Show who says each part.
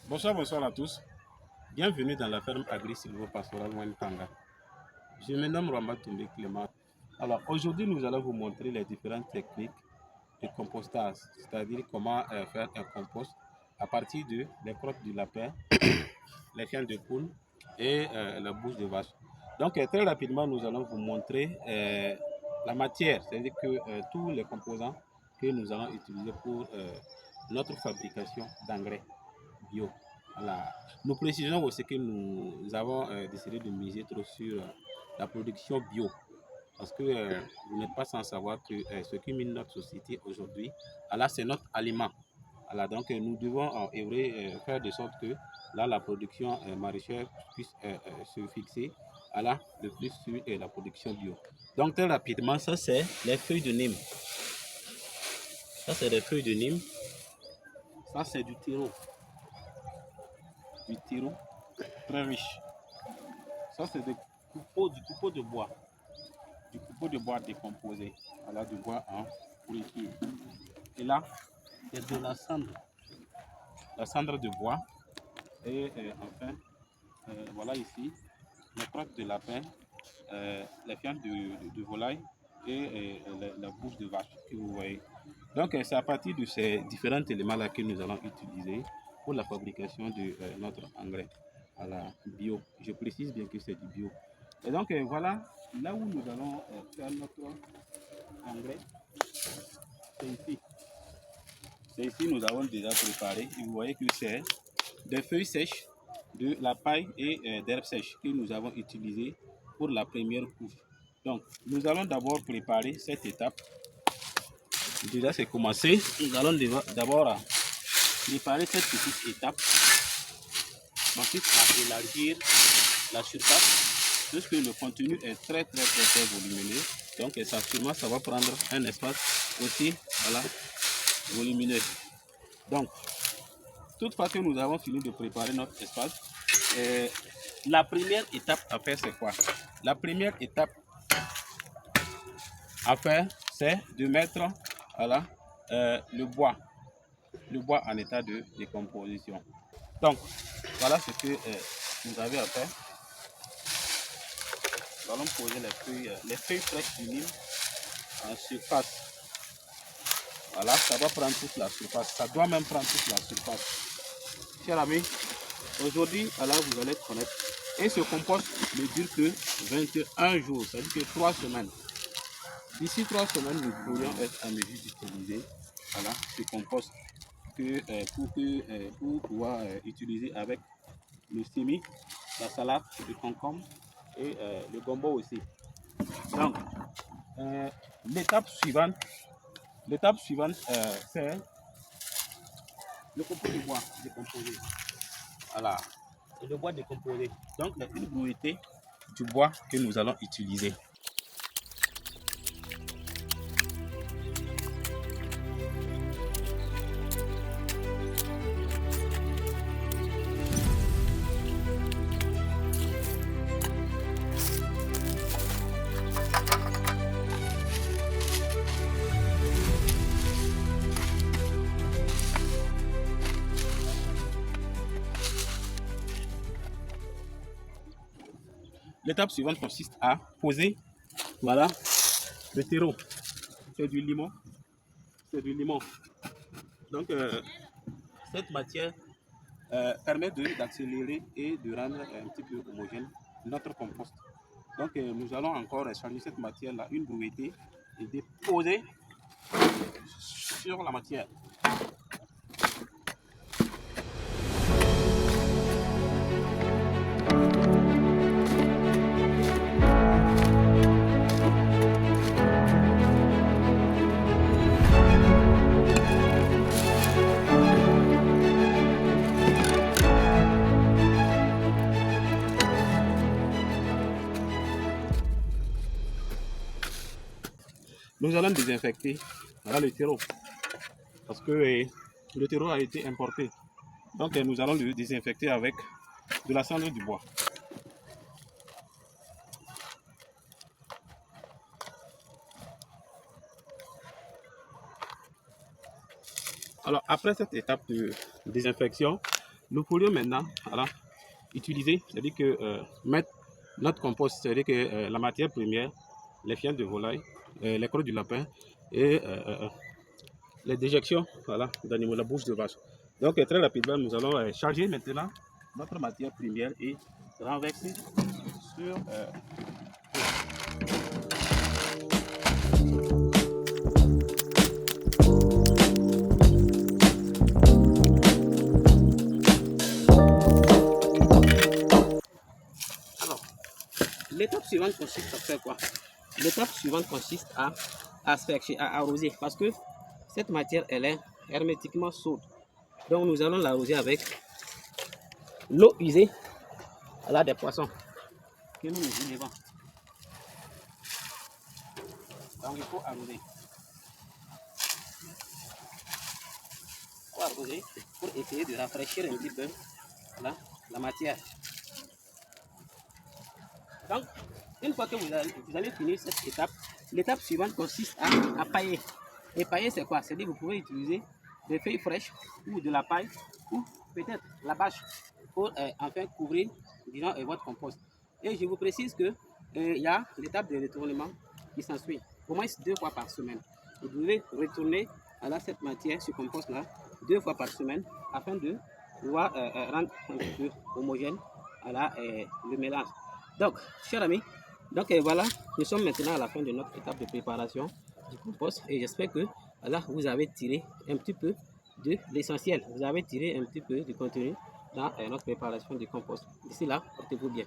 Speaker 1: Bonsoir à tous. Bienvenue dans la ferme agri-silvo-pastorale Ouentanga. Je me nomme Ramba Toumé Clément. Alors aujourd'hui, nous allons vous montrer les différentes techniques de compostage, c'est-à-dire comment faire un compost à partir des crottes du lapin, les fientes de poule et la bouche de vache. Donc très rapidement, nous allons vous montrer la matière, c'est-à-dire que tous les composants que nous allons utiliser pour notre fabrication d'engrais bio. Voilà. Nous précisons aussi que nous avons décidé de miser trop sur la production bio. Parce que vous n'êtes pas sans savoir que ce qui mine notre société aujourd'hui, c'est notre aliment. Voilà, donc nous devons œuvrer, faire de sorte que là, la production maraîchère puisse se fixer le plus sur la production bio. Donc très rapidement, ça c'est les feuilles de Nîmes. Ça c'est des feuilles de Nîmes. Ça c'est du terreau. Du terreau très riche. Ça c'est du copeaux de bois. Du copeau de bois décomposé. Voilà, du bois en pourriture. Et là, c'est de la cendre de bois. Et enfin, voilà ici, les crottes de lapin, les fientes de volaille et la bouche de vache que vous voyez. Donc, c'est à partir de ces différents éléments-là que nous allons utiliser pour la fabrication de notre engrais à la bio. Je précise bien que c'est du bio. Et donc, voilà, là où nous allons faire notre engrais, c'est ici. C'est ici nous avons déjà préparé. Et vous voyez que c'est des feuilles sèches, de la paille et d'herbes sèches que nous avons utilisées pour la première couche. Donc, nous allons d'abord préparer cette étape. Déjà, c'est commencé. Nous allons d'abord préparer cette petite étape. Ensuite, à élargir la surface, puisque le contenu est très volumineux. Donc, sûrement, ça va prendre un espace aussi volumineux. Donc, toutefois que nous avons fini de préparer notre espace, la première étape à faire, c'est quoi? La première étape à faire, c'est de mettre le bois en état de décomposition. Donc, voilà ce que vous avez à faire. Nous allons poser les feuilles fraîches du Nîmes en surface. Voilà, ça va prendre toute la surface. Ça doit même prendre toute la surface. Chers amis, aujourd'hui, vous allez connaître. Et ce compost ne dure que 21 jours, c'est-à-dire que 3 semaines. D'ici 3 semaines, nous pourrions être en mesure d'utiliser ce compost pour pouvoir utiliser avec le semis, la salade, le concombre et le gombo aussi. Donc, l'étape suivante, c'est le copeau de bois décomposé. Voilà, et le bois décomposé. Donc, une brouillette du bois que nous allons utiliser. L'étape suivante consiste à poser, le terreau. C'est du limon. Donc, cette matière permet d'accélérer et de rendre un petit peu homogène notre compost. Donc, nous allons encore charger cette matière-là, une brouette, et déposer sur la matière. Nous allons désinfecter le terreau parce que le terreau a été importé. Donc nous allons le désinfecter avec de la cendre du bois. Alors après cette étape de désinfection, Nous pourrions maintenant utiliser, c'est-à-dire que mettre notre compost, c'est-à-dire que la matière première, les fientes de volaille, les crottes du lapin et les déjections d'animaux, la bouche de vache. Donc très rapidement, nous allons charger maintenant notre matière première et renverser sur l'étape suivante consiste à faire quoi? L'étape suivante consiste à asperger, à arroser, parce que cette matière, elle est hermétiquement chaude. Donc nous allons l'arroser avec l'eau usée des poissons que nous nous élevons. Donc il faut arroser. Il faut arroser pour essayer de rafraîchir un petit peu la matière. Donc, une fois que vous allez finir cette étape, l'étape suivante consiste à pailler. Et pailler, c'est quoi? C'est-à-dire que vous pouvez utiliser des feuilles fraîches ou de la paille ou peut-être la bâche pour enfin couvrir, disons, votre compost. Et je vous précise que il y a l'étape de retournement qui s'ensuit, au moins 2 fois par semaine. Vous devez retourner cette matière, ce compost-là, 2 fois par semaine afin de pouvoir rendre un petit peu homogène le mélange. Donc, chers amis, voilà, nous sommes maintenant à la fin de notre étape de préparation du compost et j'espère que vous avez tiré un petit peu de l'essentiel. Vous avez tiré un petit peu du contenu dans notre préparation du compost. D'ici là, portez-vous bien.